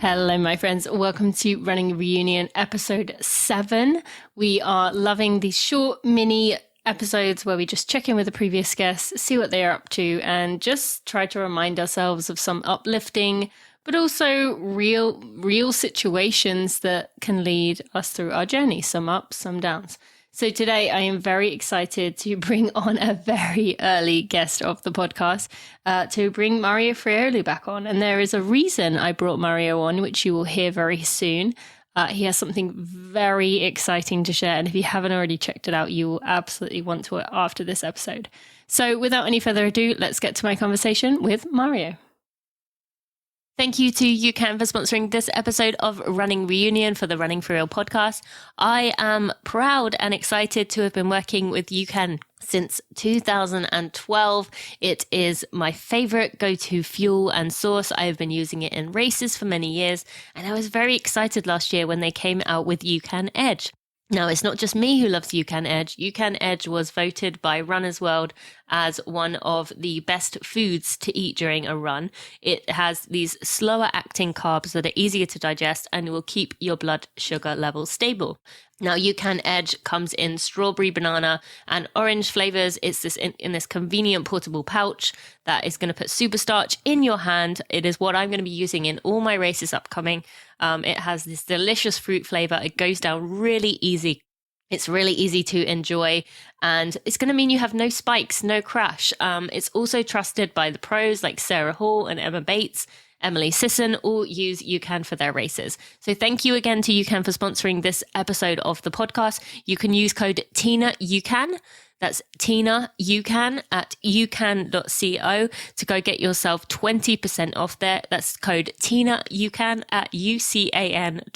Hello, my friends. Welcome to Running Reunion episode 7. We are loving these short mini episodes where we just check in with the previous guests, see what they are up to, and just try to remind ourselves of some uplifting, but also real situations that can lead us through our journey, some ups, some downs. So today I am very excited to bring on a very early guest of the podcast, to bring Mario Fraioli back on. And there is a reason I brought Mario on, which you will hear very soon. He has something very exciting to share. And if you haven't already checked it out, you will absolutely want to after this episode. So without any further ado, let's get to my conversation with Mario. Thank you to UCAN for sponsoring this episode of Running Reunion for the Running Fraioli podcast. I am proud and excited to have been working with UCAN since 2012. It is my favorite go-to fuel and source. I have been using it in races for many years, and I was very excited last year when they came out with UCAN Edge. Now, it's not just me who loves UCAN Edge. UCAN Edge was voted by Runners World as one of the best foods to eat during a run. It has these slower acting carbs that are easier to digest and will keep your blood sugar levels stable. Now, UCAN Edge comes in strawberry, banana, and orange flavors. It's this in this convenient portable pouch that is going to put super starch in your hand. It is what I'm going to be using in all my races upcoming. It has this delicious fruit flavor. It goes down really easy. It's really easy to enjoy, and it's going to mean you have no spikes, no crash. It's also trusted by the pros like Sarah Hall and Emma Bates. Emily Sisson all use UCAN for their races. So thank you again to UCAN for sponsoring this episode of the podcast. You can use code TINAUCAN. That's Tina UCAN at ucan.co to go get yourself 20% off there. That's code Tina UCAN at ucan.co.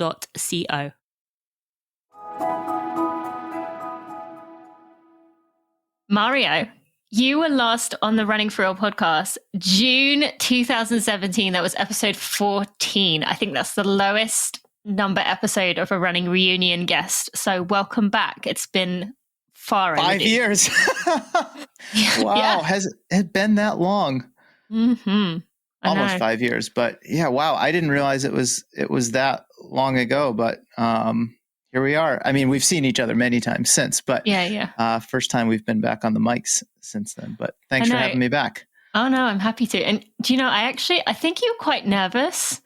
Mario, you were last on the Running Fraioli podcast, June 2017. That was episode 14. I think that's the lowest number episode of a Running Reunion guest. So welcome back. It's been far overdue. 5 years. Wow. Yeah. Has it been that long? Mm-hmm. Almost 5 years. But yeah, wow. I didn't realize it was that long ago, but here we are. I mean, we've seen each other many times since, but first time we've been back on the mics since then. But thanks for having me back. Oh, no, I'm happy to. And do you know, I think you were quite nervous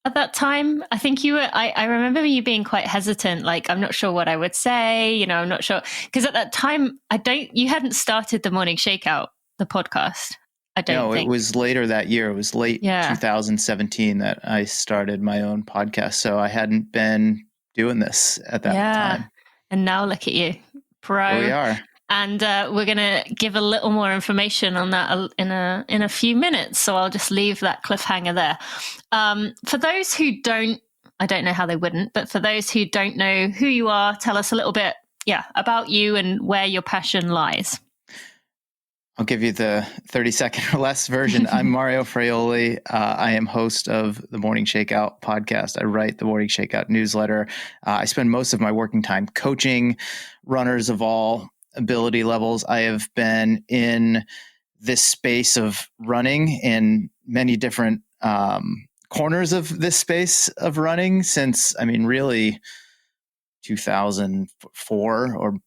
at that time. I think you were, I remember you being quite hesitant, like, I'm not sure what I would say, I'm not sure. Because at that time, you hadn't started the Morning Shakeout, the podcast. I don't think. It was later that year. It was late 2017 that I started my own podcast. So I hadn't been doing this at that time. And now look at you, pro. Here we are. And we're going to give a little more information on that in a few minutes. So I'll just leave that cliffhanger there. For those who I don't know how they wouldn't, but for those who don't know who you are, tell us a little bit, about you and where your passion lies. I'll give you the 30-second or less version. I'm Mario Fraioli. I am host of the Morning Shakeout podcast. I write the Morning Shakeout newsletter. I spend most of my working time coaching runners of all ability levels. I have been in this space of running in many different corners of this space of running since, really 2004, or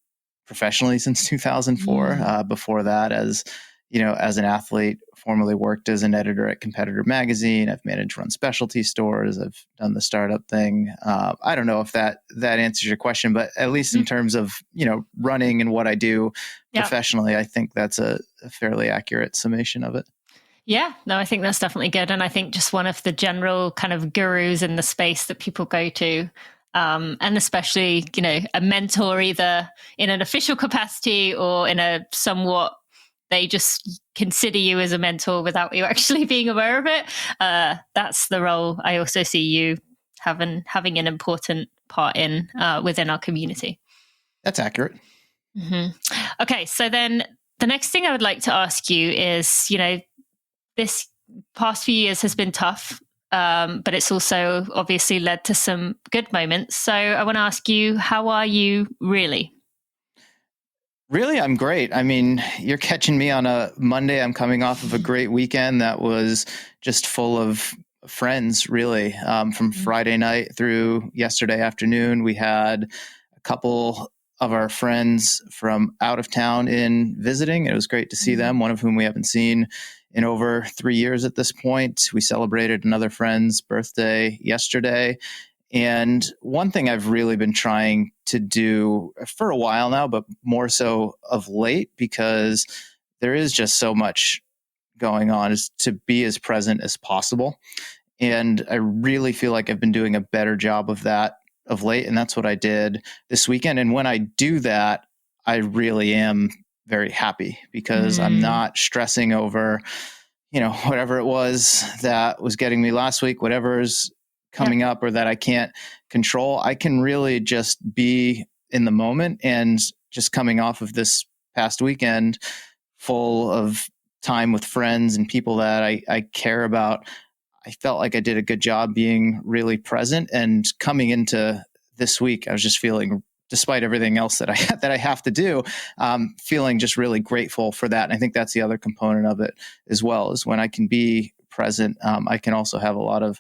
professionally since 2004. Before that, as an athlete, formerly worked as an editor at Competitor Magazine. I've managed run specialty stores. I've done the startup thing. I don't know if that answers your question, but at least in terms of, running and what I do professionally, I think that's a fairly accurate summation of it. Yeah, no, I think that's definitely good. And I think just one of the general kind of gurus in the space that people go to, and especially, a mentor either in an official capacity or in a somewhat, they just consider you as a mentor without you actually being aware of it. That's the role I also see you having an important part in within our community. That's accurate. Mm-hmm. Okay, so then the next thing I would like to ask you is, this past few years has been tough. But it's also obviously led to some good moments. So I want to ask you, how are you really? Really, I'm great. You're catching me on a Monday. I'm coming off of a great weekend that was just full of friends, really. From Friday night through yesterday afternoon, we had a couple of our friends from out of town in visiting. It was great to see them, one of whom we haven't seen in over 3 years at this point. We celebrated another friend's birthday yesterday. And one thing I've really been trying to do for a while now, but more so of late, because there is just so much going on, is to be as present as possible. And I really feel like I've been doing a better job of that of late. And that's what I did this weekend. And when I do that, I really am very happy because I'm not stressing over, whatever it was that was getting me last week, whatever is coming up or that I can't control. I can really just be in the moment. And just coming off of this past weekend full of time with friends and people that I care about, I felt like I did a good job being really present. And coming into this week, I was just feeling, despite everything else that I have to do, feeling just really grateful for that. And I think that's the other component of it as well, is when I can be present, I can also have a lot of,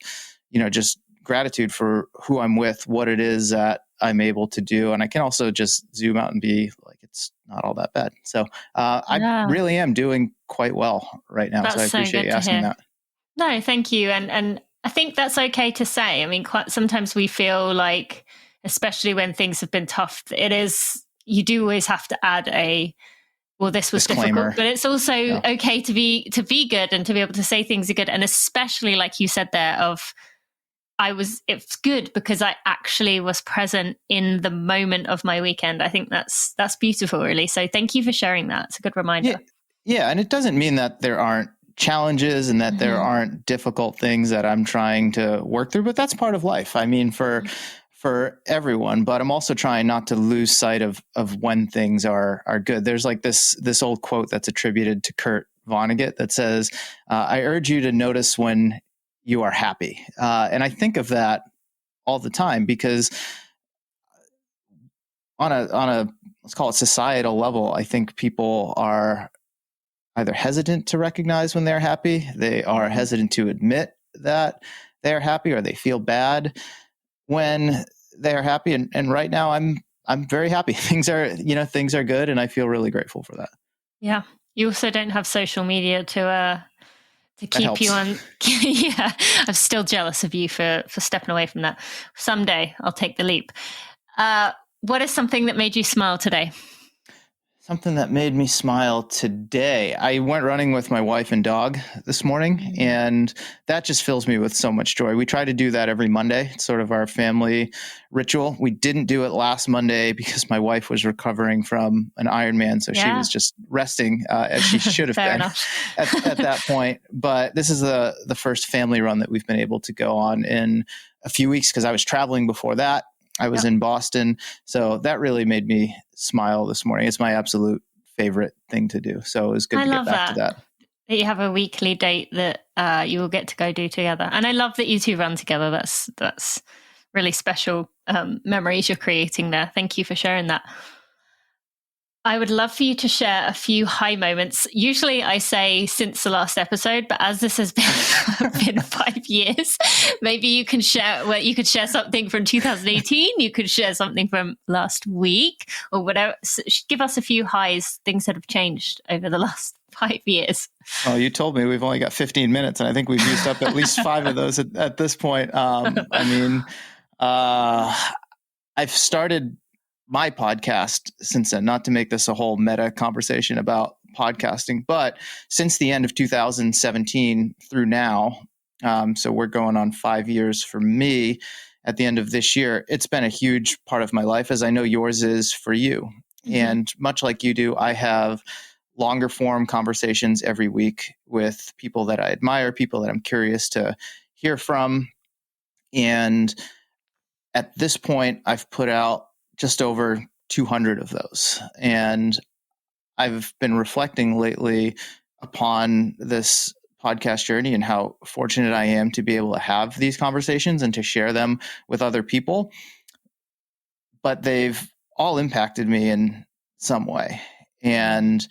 just gratitude for who I'm with, what it is that I'm able to do. And I can also just zoom out and be like, it's not all that bad. So I really am doing quite well right now. That's so I appreciate you asking that. No, thank you. And I think that's okay to say. I mean, sometimes we feel like, especially when things have been tough, you do always have to add well, this was disclaimer. Difficult, but it's also okay to be good and to be able to say things are good. And especially like you said there it's good because I actually was present in the moment of my weekend. I think that's beautiful, really. So thank you for sharing that. It's a good reminder. Yeah. And it doesn't mean that there aren't challenges and that there aren't difficult things that I'm trying to work through, but that's part of life. I mean, for everyone, but I'm also trying not to lose sight of when things are good. There's like this old quote that's attributed to Kurt Vonnegut that says, I urge you to notice when you are happy. And I think of that all the time because on a let's call it societal level, I think people are either hesitant to recognize when they're happy, they are hesitant to admit that they're happy, or they feel bad when they're happy. And right now I'm very happy. Things are good, and I feel really grateful for that. Yeah. You also don't have social media to keep you on. Yeah. I'm still jealous of you for stepping away from that. Someday I'll take the leap. What is something that made you smile today? Something that made me smile today. I went running with my wife and dog this morning, and that just fills me with so much joy. We try to do that every Monday. It's sort of our family ritual. We didn't do it last Monday because my wife was recovering from an Ironman, so she was just resting as she should have been at that point. But this is the first family run that we've been able to go on in a few weeks because I was traveling before that. I was in Boston. So that really made me smile this morning. It's my absolute favorite thing to do. So it was good to get back to that. That you have a weekly date that you will get to go do together. And I love that you two run together. That's really special memories you're creating there. Thank you for sharing that. I would love for you to share a few high moments. Usually I say since the last episode, but as this has been 5 years, maybe you can share something from 2018. You could share something from last week or whatever. So give us a few highs, things that have changed over the last 5 years. Oh, you told me we've only got 15 minutes, and I think we've used up at least 5 of those at this point. I've started my podcast since then, not to make this a whole meta conversation about podcasting, but since the end of 2017 through now, so we're going on 5 years for me at the end of this year, it's been a huge part of my life, as I know yours is for you. Mm-hmm. And much like you do, I have longer form conversations every week with people that I admire, people that I'm curious to hear from. And at this point, I've put out just over 200 of those. And I've been reflecting lately upon this podcast journey and how fortunate I am to be able to have these conversations and to share them with other people. But they've all impacted me in some way. And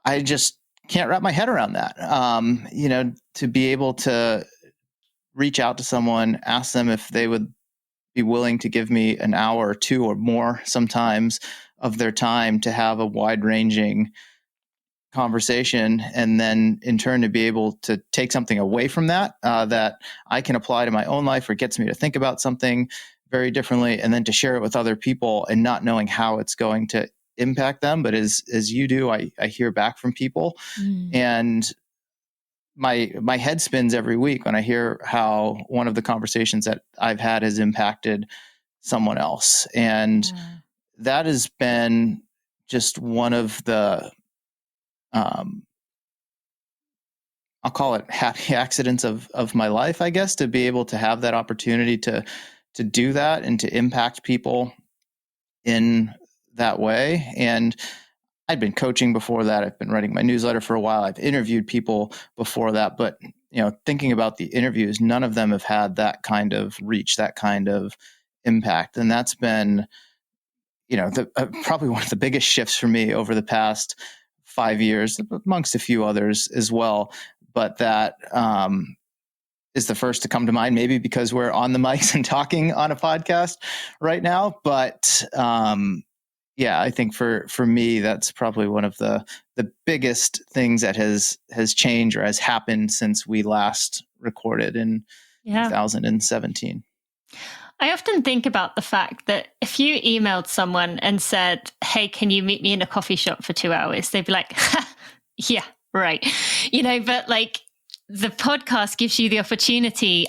I just can't wrap my head around that. To be able to reach out to someone, ask them if they would be willing to give me an hour or two or more sometimes of their time to have a wide-ranging conversation, and then in turn to be able to take something away from that that I can apply to my own life, or gets me to think about something very differently, and then to share it with other people and not knowing how it's going to impact them. But as you do, I hear back from people, and my head spins every week when I hear how one of the conversations that I've had has impacted someone else. And that has been just one of the, I'll call it happy accidents of my life, I guess, to be able to have that opportunity to do that and to impact people in that way. And I'd been coaching before that. I've been writing my newsletter for a while. I've interviewed people before that, but thinking about the interviews, none of them have had that kind of reach, that kind of impact. And that's been, probably one of the biggest shifts for me over the past 5 years, amongst a few others as well. But that is the first to come to mind, maybe because we're on the mics and talking on a podcast right now. But I think for me, that's probably one of the biggest things that has changed or has happened since we last recorded in 2017. I often think about the fact that if you emailed someone and said, hey, can you meet me in a coffee shop for 2 hours? They'd be like, yeah, right. But like the podcast gives you the opportunity,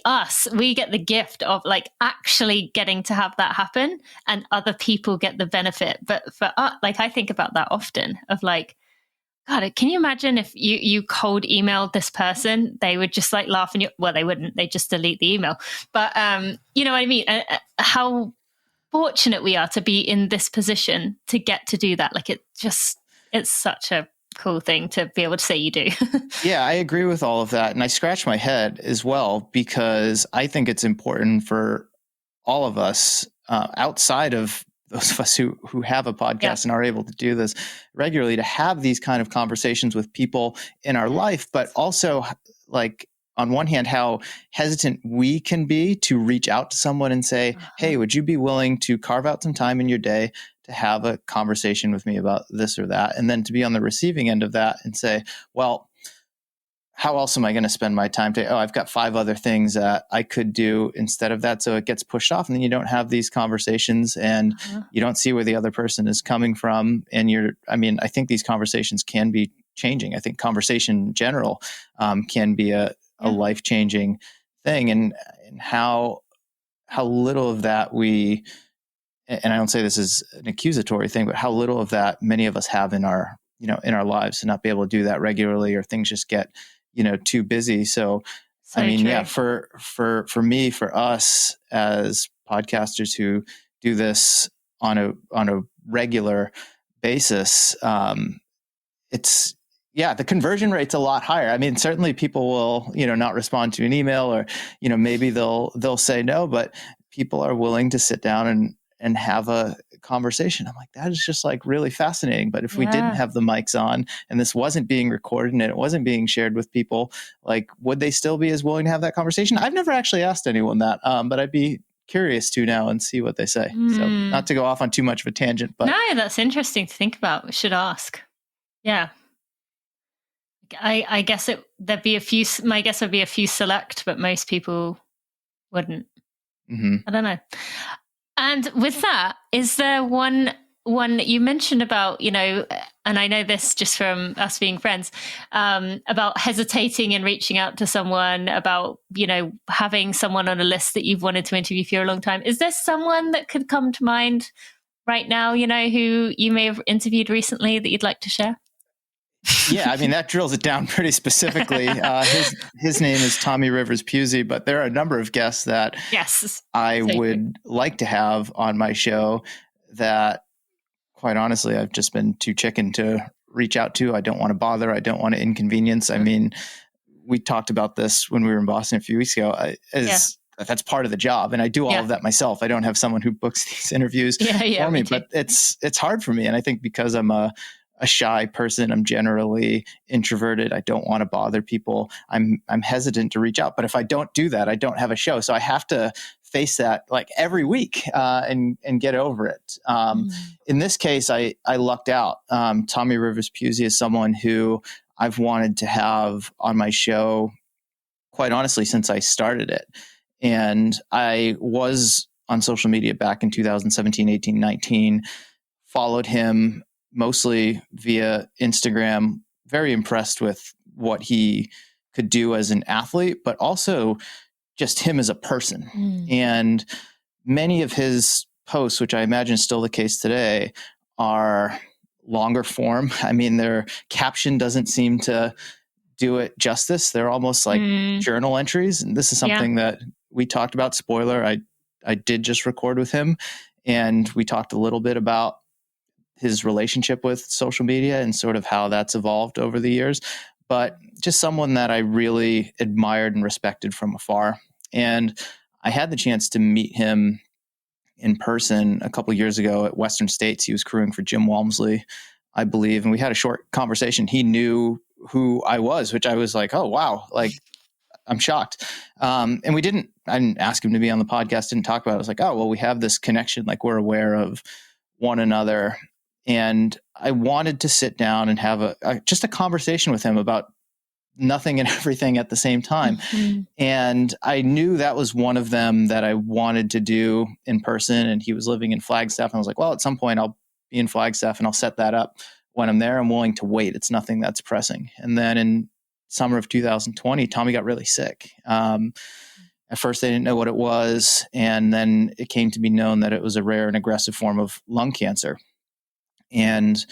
we get the gift of like actually getting to have that happen, and other people get the benefit. But for us, like I think about that often of like, God, can you imagine if you cold emailed this person? They would just like laugh and well, they wouldn't. They just delete the email. But you know what I mean? How fortunate we are to be in this position to get to do that. Like it's such a cool thing to be able to say you do. Yeah, I agree with all of that. And I scratch my head as well, because I think it's important for all of us outside of those of us who have a podcast and are able to do this regularly, to have these kind of conversations with people in our life, but also like on one hand, how hesitant we can be to reach out to someone and say, hey, would you be willing to carve out some time in your day to have a conversation with me about this or that? And then to be on the receiving end of that and say, well, how else am I going to spend my time today? Oh, I've got 5 other things that I could do instead of that. So it gets pushed off, and then you don't have these conversations, and you don't see where the other person is coming from. And I think these conversations can be changing. I think conversation in general can be a life-changing thing, and how little of that we, and I don't say this is an accusatory thing, but how little of that many of us have in our lives, to not be able to do that regularly, or things just get too busy. So I mean, true. For me, for us as podcasters who do this on a regular basis, it's the conversion rate's a lot higher. I mean, certainly people will not respond to an email, or maybe they'll say no, but people are willing to sit down and have a conversation. I'm like, that is just like really fascinating. But if we didn't have the mics on and this wasn't being recorded and it wasn't being shared with people, like, would they still be as willing to have that conversation? I've never actually asked anyone that, but I'd be curious to now and see what they say. So not to go off on too much of a tangent, but no, that's interesting to think about. We should ask. Yeah. I guess there'd be a few, my guess would be a few select, but most people wouldn't. I don't know. And with that, is there one you mentioned about, and I know this just from us being friends, about hesitating and reaching out to someone, about, having someone on a list that you've wanted to interview for a long time. Is there someone that could come to mind right now, who you may have interviewed recently that you'd like to share? Yeah, I mean, that drills it down pretty specifically. His name is Tommy Rivers Puzey, but there are a number of guests that I would like to have on my show that, quite honestly, I've just been too chicken to reach out to. I don't want to bother. I don't want to inconvenience. I mean, we talked about this when we were in Boston a few weeks ago. That's part of the job, and I do all of that myself. I don't have someone who books these interviews for me, but it's hard for me. And I think because I'm a a shy person. I'm generally introverted. I don't want to bother people. I'm hesitant to reach out. But if I don't do that, I don't have a show. So I have to face that like every week and get over it. In this case, I lucked out. Tommy Rivers Puzey is someone who I've wanted to have on my show, quite honestly, since I started it. And I was on social media back in 2017, 18, 19, followed him mostly via Instagram, very impressed with what he could do as an athlete, but also just him as a person. And many of his posts, which I imagine is still the case today, are longer form. I mean, their caption doesn't seem to do it justice. They're almost like journal entries. And this is something that we talked about. Spoiler, I did just record with him, and we talked a little bit about his relationship with social media and sort of how that's evolved over the years. But just someone that I really admired and respected from afar. And I had the chance to meet him in person a couple of years ago at Western States. He was crewing for Jim Walmsley, I believe. And we had a short conversation. He knew who I was, which I was like, oh, wow. Like, I'm shocked. And I didn't ask him to be on the podcast, didn't talk about it. I was like, oh, well, we have this connection. Like, we're aware of one another. And I wanted to sit down and have just a conversation with him about nothing and everything at the same time. And I knew that was one of them that I wanted to do in person. And he was living in Flagstaff. And I was like, well, at some point I'll be in Flagstaff and I'll set that up when I'm there. I'm willing to wait. It's nothing that's pressing. And then in summer of 2020, Tommy got really sick. At first they didn't know what it was. And then it came to be known that it was a rare and aggressive form of lung cancer. And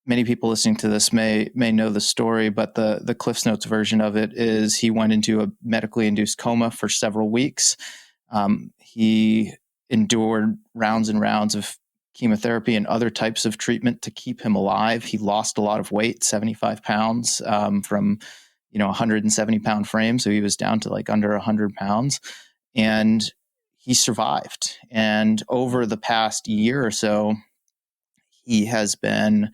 many people listening to this may know the story, but the Cliff's Notes version of it is he went into a medically induced coma for several weeks. He endured rounds and rounds of chemotherapy and other types of treatment to keep him alive. He lost a lot of weight, 75 pounds from 170-pound frame. So he was down to like under 100 pounds. And he survived. And over the past year or so, he has been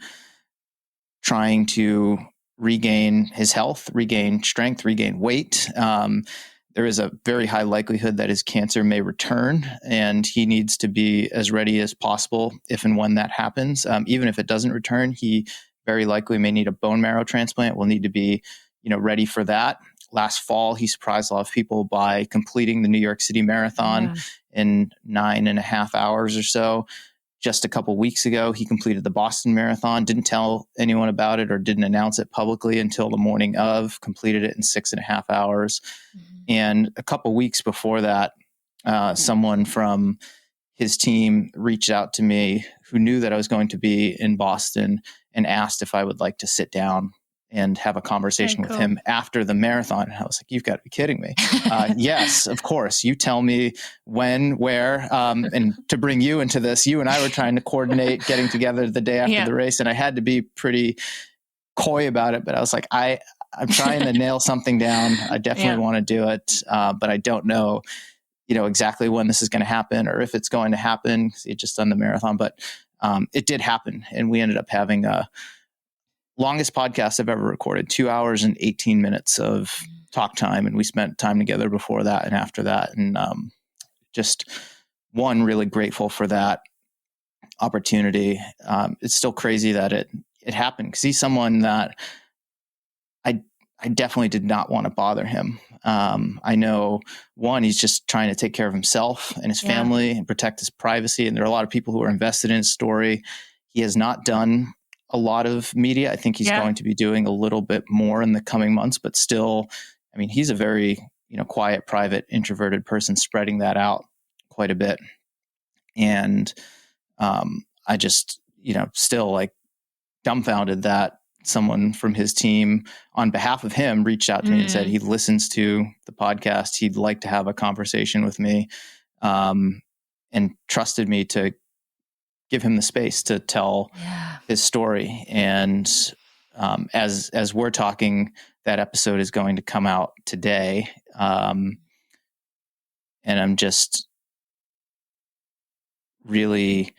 trying to regain his health, regain strength, regain weight. There is a very high likelihood that his cancer may return, and he needs to be as ready as possible if and when that happens. Even if it doesn't return, he very likely may need a bone marrow transplant. We'll need to be, ready for that. Last fall, he surprised a lot of people by completing the New York City Marathon in 9.5 hours or so. Just a couple weeks ago, he completed the Boston Marathon, didn't tell anyone about it or didn't announce it publicly until the morning of, completed it in 6.5 hours. And a couple weeks before that, someone from his team reached out to me who knew that I was going to be in Boston and asked if I would like to sit down and have a conversation with him after the marathon. And I was like, you've got to be kidding me. Yes, of course. You tell me when, where, and to bring you into this, you and I were trying to coordinate getting together the day after the race. And I had to be pretty coy about it, but I was like, I'm trying to nail something down. I definitely want to do it. But I don't know, exactly when this is going to happen or if it's going to happen. He had just done the marathon, but it did happen. And we ended up having a longest podcast I've ever recorded, 2 hours and 18 minutes of talk time. And we spent time together before that and after that. And just really grateful for that opportunity. It's still crazy that it happened because he's someone that I definitely did not want to bother him. I know he's just trying to take care of himself and his family and protect his privacy. And there are a lot of people who are invested in his story. He has not done a lot of media. I think he's going to be doing a little bit more in the coming months, but still, I mean, he's a very, quiet, private, introverted person, spreading that out quite a bit. And I just, still like dumbfounded that someone from his team on behalf of him reached out to me and said he listens to the podcast. He'd like to have a conversation with me, and trusted me to give him the space to tell his story. And as we're talking, that episode is going to come out today. And I'm just really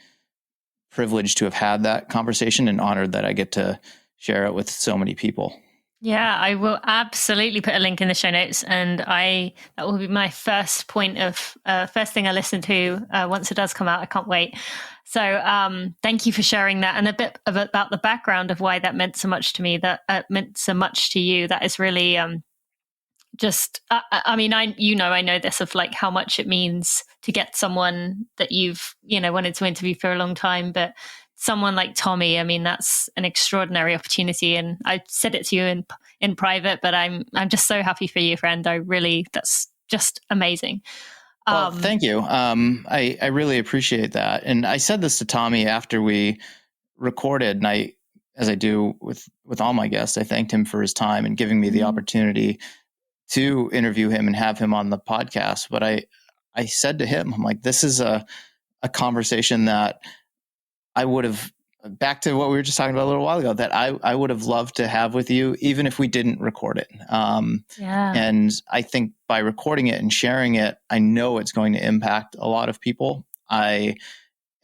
privileged to have had that conversation and honored that I get to share it with so many people. Yeah, I will absolutely put a link in the show notes, and that will be my first point of first thing I listen to once it does come out. I can't wait. So thank you for sharing that, and a bit about the background of why that meant so much to me, that meant so much to you. That is really just, I mean, I know this, of like how much it means to get someone that you've, wanted to interview for a long time, but someone like Tommy, I mean, that's an extraordinary opportunity. And I said it to you in private, but I'm just so happy for you, friend. That's just amazing. Well, thank you. I really appreciate that. And I said this to Tommy after we recorded, and as I do with all my guests, I thanked him for his time and giving me the opportunity to interview him and have him on the podcast. But I said to him, I'm like, this is a conversation that I would have, back to what we were just talking about a little while ago, that I would have loved to have with you, even if we didn't record it. And I think by recording it and sharing it, I know it's going to impact a lot of people. I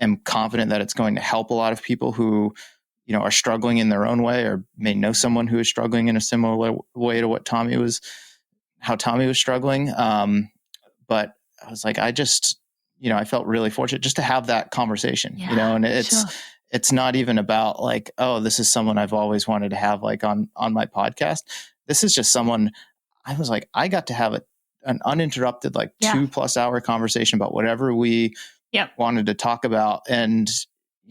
am confident that it's going to help a lot of people who, are struggling in their own way, or may know someone who is struggling in a similar way to how Tommy was struggling. But I was like, I felt really fortunate just to have that conversation, and it's not even about like, oh, this is someone I've always wanted to have like on my podcast. This is just someone I was like, I got to have an uninterrupted, like 2+ hour conversation about whatever we wanted to talk about. And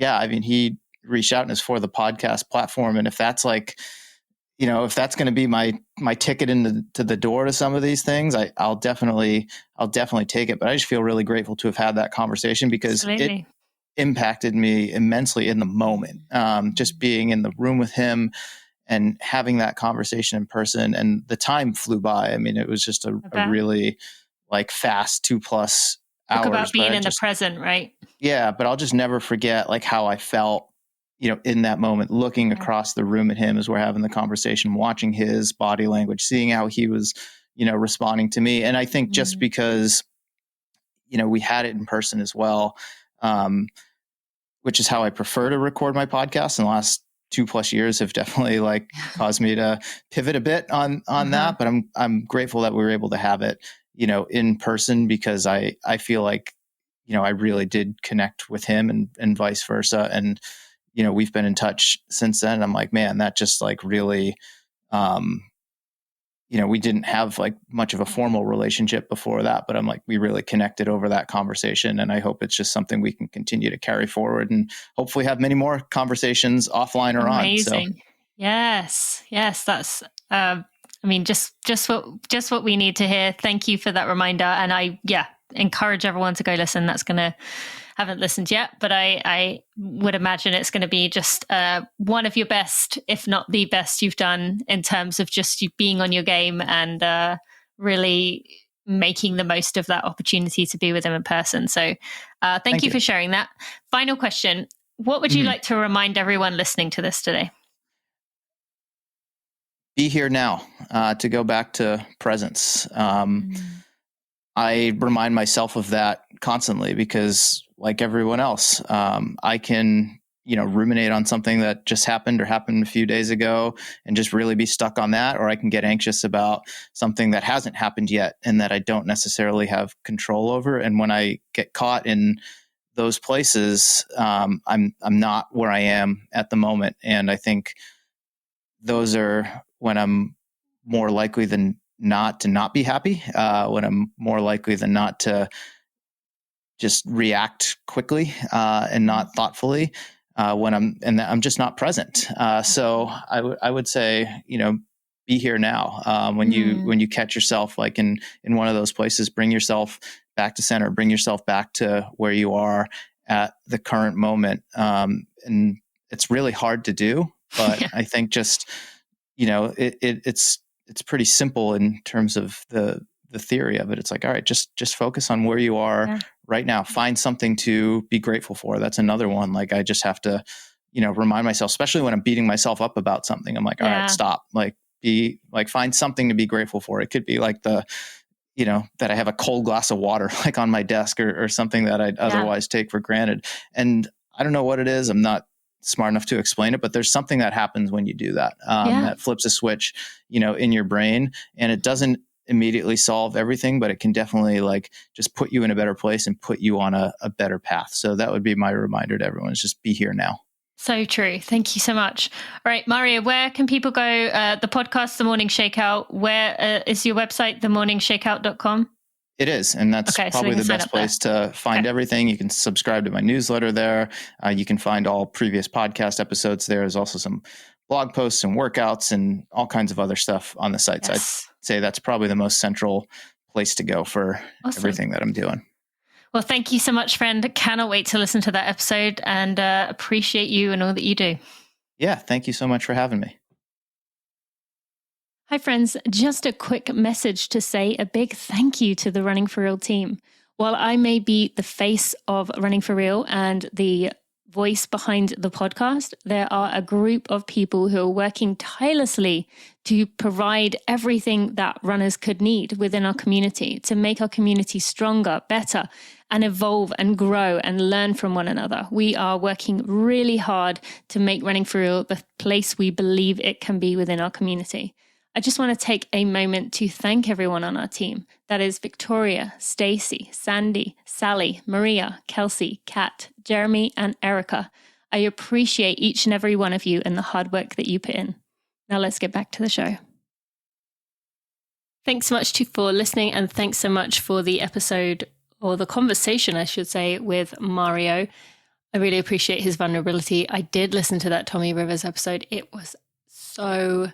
I mean, he reached out and is for the podcast platform. And if that's like, if that's going to be my ticket to the door to some of these things, I'll definitely take it. But I just feel really grateful to have had that conversation, because it impacted me immensely in the moment. Just being in the room with him and having that conversation in person, and the time flew by. I mean, it was just a really like fast 2+ hours. Talk about being in the present, right? Yeah, but I'll just never forget like how I felt, in that moment, looking across the room at him as we're having the conversation, watching his body language, seeing how he was, responding to me. And I think just because, we had it in person as well, which is how I prefer to record my podcast. And the last 2+ years have definitely like caused me to pivot a bit on that. But I'm grateful that we were able to have it, in person, because I feel like, I really did connect with him and vice versa. And, we've been in touch since then. I'm like, man, that just like really, we didn't have like much of a formal relationship before that, but I'm like, we really connected over that conversation. And I hope it's just something we can continue to carry forward and hopefully have many more conversations offline or Amazing. on. So. Yes. That's, I mean, just what we need to hear. Thank you for that reminder. And I encourage everyone to go listen. Haven't listened yet, but I would imagine it's going to be just one of your best, if not the best you've done, in terms of just you being on your game and really making the most of that opportunity to be with them in person. So thank you for sharing that. Final question. What would you like to remind everyone listening to this today? Be here now, to go back to presence. I remind myself of that constantly, because like everyone else, I can, ruminate on something that just happened or happened a few days ago and just really be stuck on that. Or I can get anxious about something that hasn't happened yet and that I don't necessarily have control over. And when I get caught in those places, I'm not where I am at the moment. And I think those are when I'm more likely than not to not be happy, when I'm more likely than not to just react quickly and not thoughtfully, when I'm just not present. So I would say, be here now. When you catch yourself like in one of those places, bring yourself back to center, bring yourself back to where you are at the current moment. And it's really hard to do, but I think just, it's pretty simple in terms of the theory of it. It's like, all right, just focus on where you are right now. Find something to be grateful for. That's another one. Like I just have to, remind myself, especially when I'm beating myself up about something. I'm like, all right, stop. Like find something to be grateful for. It could be like that I have a cold glass of water like on my desk or something that I'd otherwise take for granted. And I don't know what it is. I'm not smart enough to explain it, but there's something that happens when you do that, that flips a switch, in your brain, and it doesn't immediately solve everything, but it can definitely like just put you in a better place and put you on a better path. So that would be my reminder to everyone, is just be here now. So true. Thank you so much. All right, Mario, where can people go? The podcast, The Morning Shakeout, where is your website, themorningshakeout.com? It is. And that's probably the best place to find everything. You can subscribe to my newsletter there. You can find all previous podcast episodes there. There's also some blog posts and workouts and all kinds of other stuff on the site. So I'd say that's probably the most central place to go for everything that I'm doing. Well, thank you so much, friend. Cannot wait to listen to that episode, and appreciate you and all that you do. Yeah, thank you so much for having me. Hi, friends. Just a quick message to say a big thank you to the Running for Real team. While I may be the face of Running for Real and the voice behind the podcast, there are a group of people who are working tirelessly to provide everything that runners could need within our community, to make our community stronger, better, and evolve and grow and learn from one another. We are working really hard to make Running for Real the place we believe it can be within our community. I just want to take a moment to thank everyone on our team. That is Victoria, Stacy, Sandy, Sally, Maria, Kelsey, Kat, Jeremy, and Erica. I appreciate each and every one of you and the hard work that you put in. Now let's get back to the show. Thanks so much for listening, and thanks so much for the episode, or the conversation, I should say, with Mario. I really appreciate his vulnerability. I did listen to that Tommy Rivers episode. It was so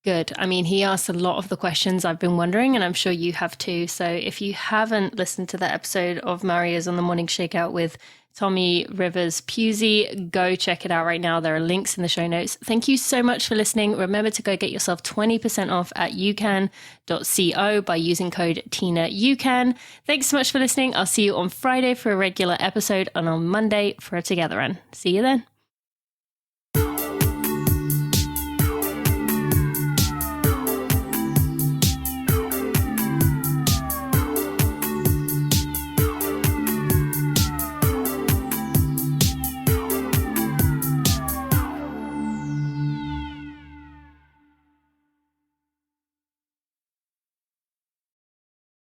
good. I mean, he asked a lot of the questions I've been wondering, and I'm sure you have too. So if you haven't listened to that episode of Mario's on the Morning Shakeout with Tommy Rivers Puzey, go check it out right now. There are links in the show notes. Thank you so much for listening. Remember to go get yourself 20% off at youcan.co by using code TINAYouCan. Thanks so much for listening. I'll see you on Friday for a regular episode, and on Monday for a Together Run. See you then.